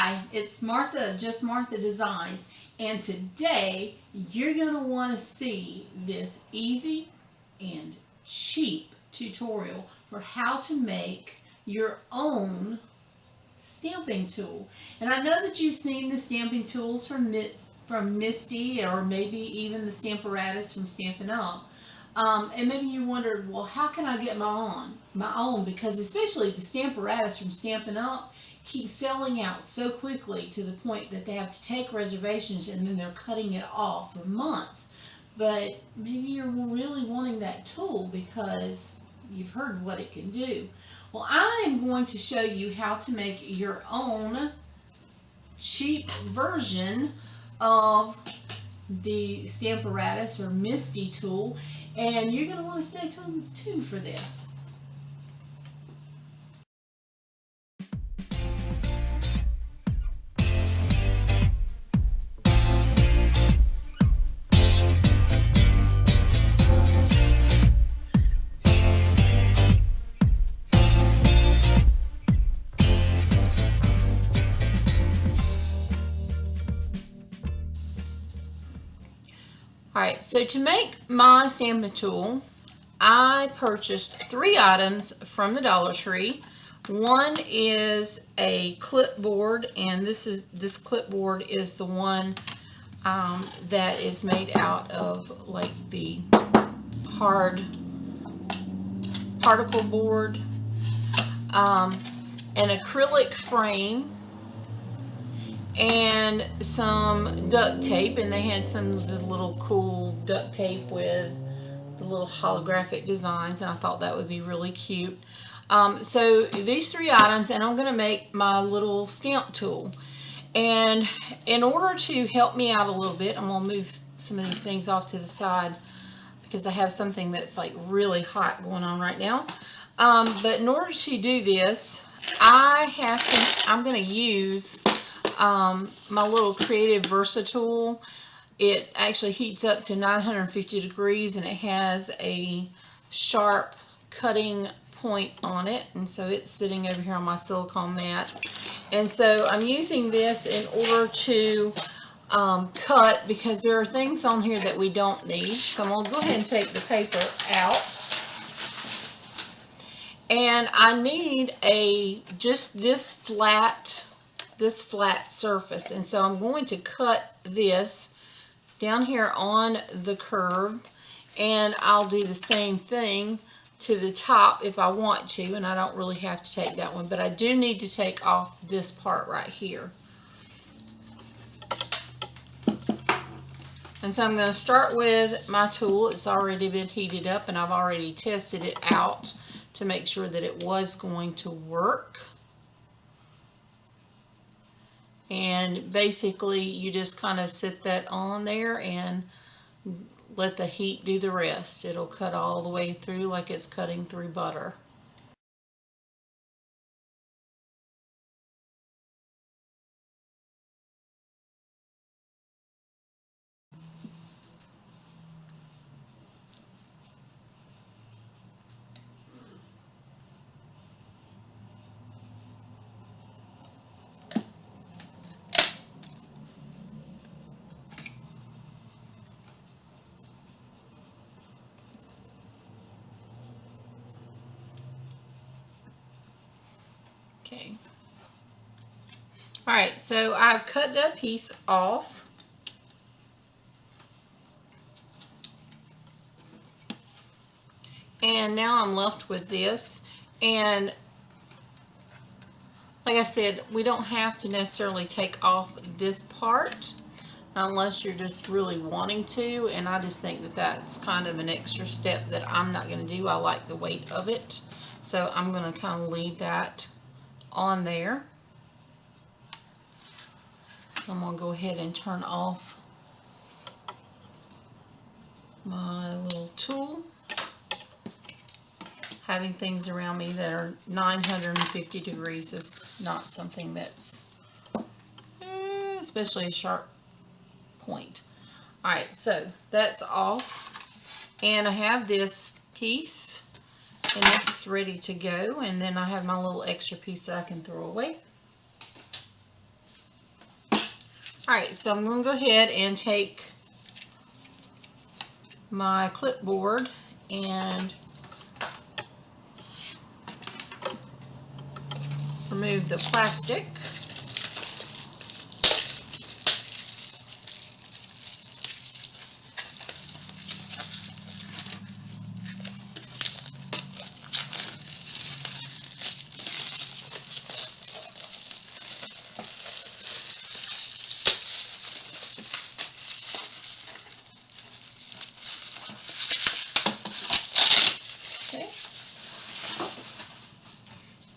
Hi, it's Martha of Just Martha Designs, and today you're going to want to see this easy and cheap tutorial for how to make your own stamping tool. And I know that you've seen the stamping tools from Misti, or maybe even the Stamparatus from Stampin' Up. And maybe you wondered, well, how can I get my own? Because especially the Stamparatus from Stampin' Up keeps selling out so quickly to the point that they have to take reservations and then they're cutting it off for months. But maybe you're really wanting that tool because you've heard what it can do. Well, I am going to show you how to make your own cheap version of the Stamparatus or Misti tool, and you're going to want to stay tuned for this. Alright, so to make my stamping tool, I purchased 3 items from the Dollar Tree. One is a clipboard, and this clipboard is the one that is made out of like the hard particle board, an acrylic frame, and some duct tape, and they had some of the little cool duct tape with the little holographic designs, and I thought that would be really cute. So these 3 items, and I'm going to make my little stamp tool. And in order to help me out a little bit, I'm going to move some of these things off to the side because I have something that's like really hot going on right now. But in order to do this, I'm going to use my little Creative Versa tool. It actually heats up to 950 degrees, and it has a sharp cutting point on it, and so it's sitting over here on my silicone mat. And so I'm using this in order to cut, because there are things on here that we don't need. So I'm going to go ahead and take the paper out. And I need just this flat surface, and so I'm going to cut this down here on the curve, and I'll do the same thing to the top if I want to, and I don't really have to take that one, but I do need to take off this part right here. And so I'm going to start with my tool. It's already been heated up, and I've already tested it out to make sure that it was going to work. And basically you just kind of sit that on there and let the heat do the rest. It'll cut all the way through like it's cutting through butter. Okay. Alright, so I've cut that piece off. And now I'm left with this. And like I said, we don't have to necessarily take off this part unless you're just really wanting to. And I just think that that's kind of an extra step that I'm not going to do. I like the weight of it. So I'm going to kind of leave that on there. I'm going to go ahead and turn off my little tool. Having things around me that are 950 degrees is not something that's especially a sharp point. Alright, so that's off, and I have this piece and it's ready to go, and then I have my little extra piece that I can throw away. Alright, so I'm going to go ahead and take my clipboard and remove the plastic.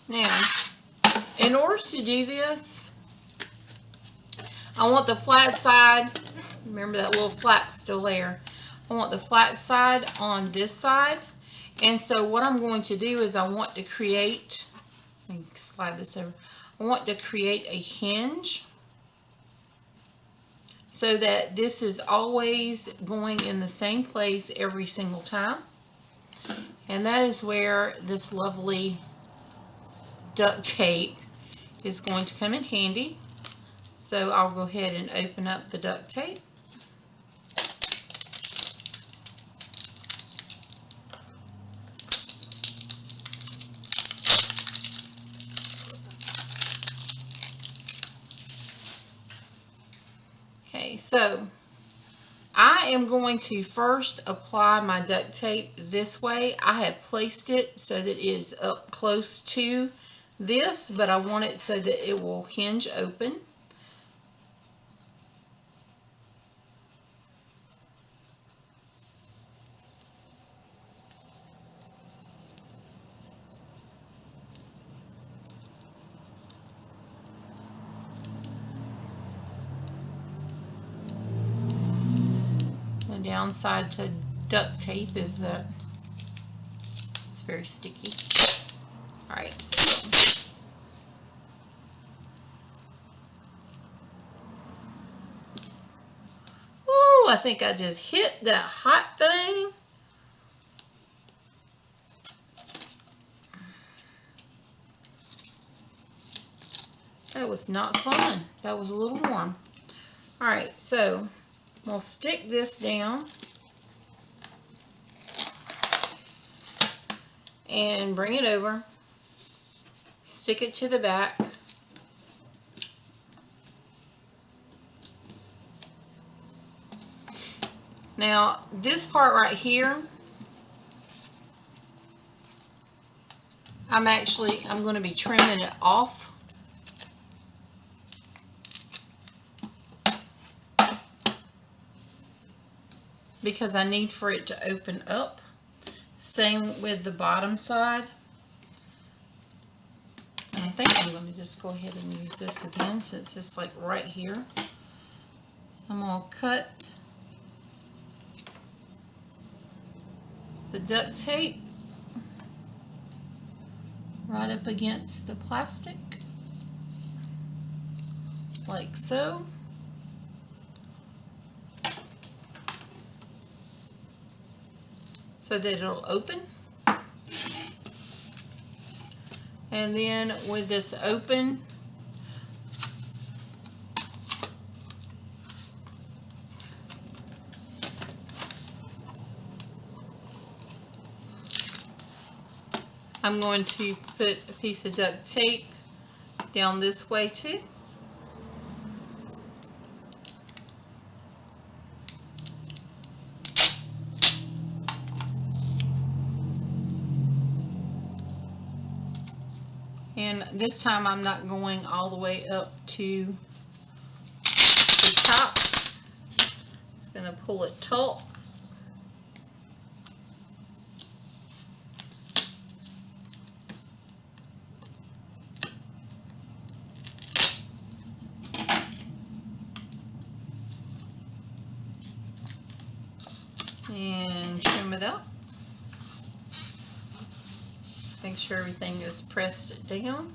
Now, in order to do this, I want the flat side, remember that little flap still there, I want the flat side on this side, and so what I'm going to do is I want to create, let me slide this over, I want to create a hinge so that this is always going in the same place every single time, and that is where this lovely duct tape is going to come in handy. So I'll go ahead and open up the duct tape. Okay, so I am going to first apply my duct tape this way. I have placed it so that it is up close to this, but I want it so that it will hinge open. The downside to duct tape is that it's very sticky. Alright, so ooh, I think I just hit that hot thing. That was not fun. That was a little warm. Alright, so we'll stick this down and bring it over. Stick it to the back. Now, this part right here, I'm going to be trimming it off. Because I need for it to open up. Same with the bottom side. And I think I'm going to just go ahead and use this again since it's like right here. I'm going to cut the duct tape right up against the plastic, like so. So that it'll open. And then with this open, I'm going to put a piece of duct tape down this way too. And this time I'm not going all the way up to the top. It's going to pull it taut. And trim it up. Make sure everything is pressed down.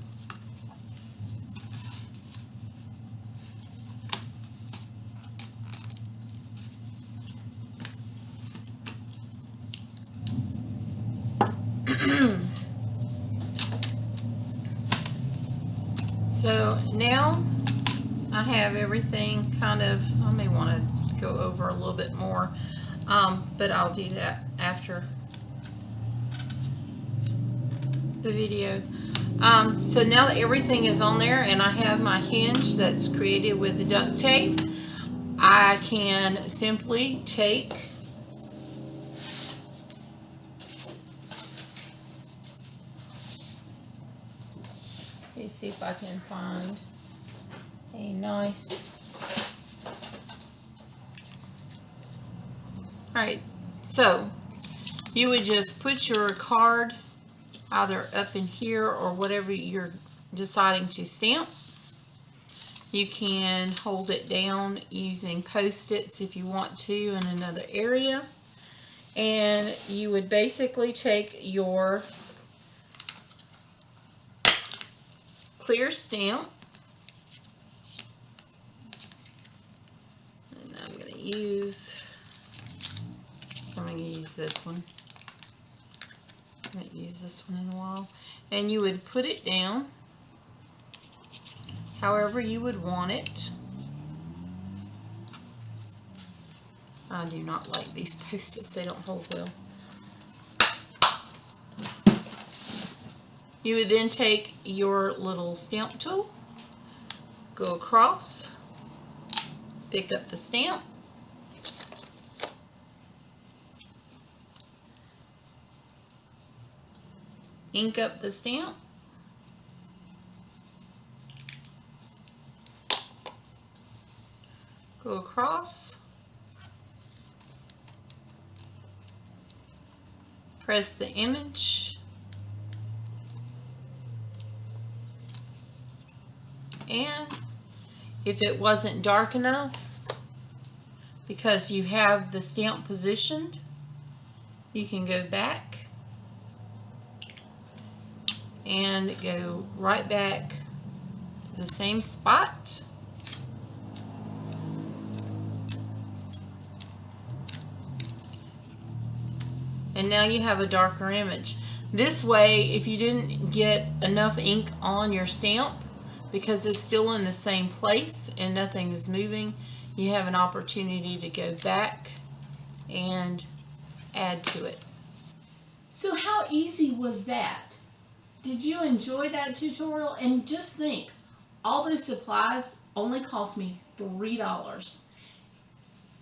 So now I have everything kind of, I may want to go over a little bit more, but I'll do that after the video. So now that everything is on there and I have my hinge that's created with the duct tape, I can simply take let's see if I can find a nice, alright, so you would just put your card either up in here or whatever you're deciding to stamp. You can hold it down using Post-its if you want to in another area. And you would basically take your clear stamp, and I'm going to use this one. I haven't used this one in a while. And you would put it down however you would want it. I do not like these Post-its, they don't hold well. You would then take your little stamp tool, go across, pick up the stamp, ink up the stamp, go across, press the image, and if it wasn't dark enough, because you have the stamp positioned, you can go back and go right back to the same spot. And now you have a darker image. This way, if you didn't get enough ink on your stamp, because it's still in the same place and nothing is moving, you have an opportunity to go back and add to it. So how easy was that? Did you enjoy that tutorial? And just think, all those supplies only cost me $3.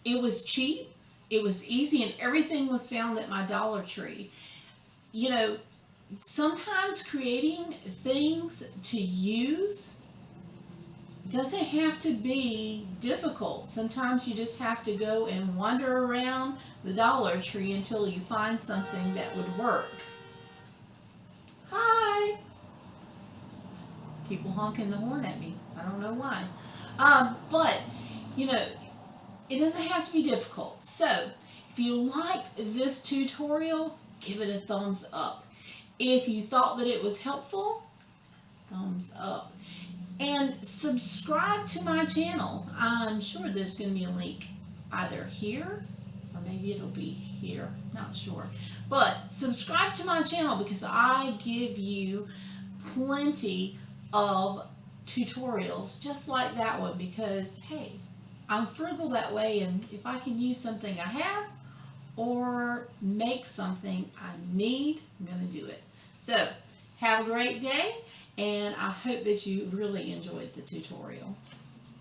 It was cheap, it was easy, and everything was found at my Dollar Tree. You know, sometimes creating things to use doesn't have to be difficult. Sometimes you just have to go and wander around the Dollar Tree until you find something that would work. Hi! People honking the horn at me. I don't know why. But, you know, it doesn't have to be difficult. So, if you liked this tutorial, give it a thumbs up. If you thought that it was helpful, thumbs up. And subscribe to my channel. I'm sure there's going to be a link either here or maybe it'll be here. Not sure. But subscribe to my channel because I give you plenty of tutorials just like that one because, hey, I'm frugal that way, and if I can use something I have or make something I need, I'm going to do it. So, have a great day, and I hope that you really enjoyed the tutorial.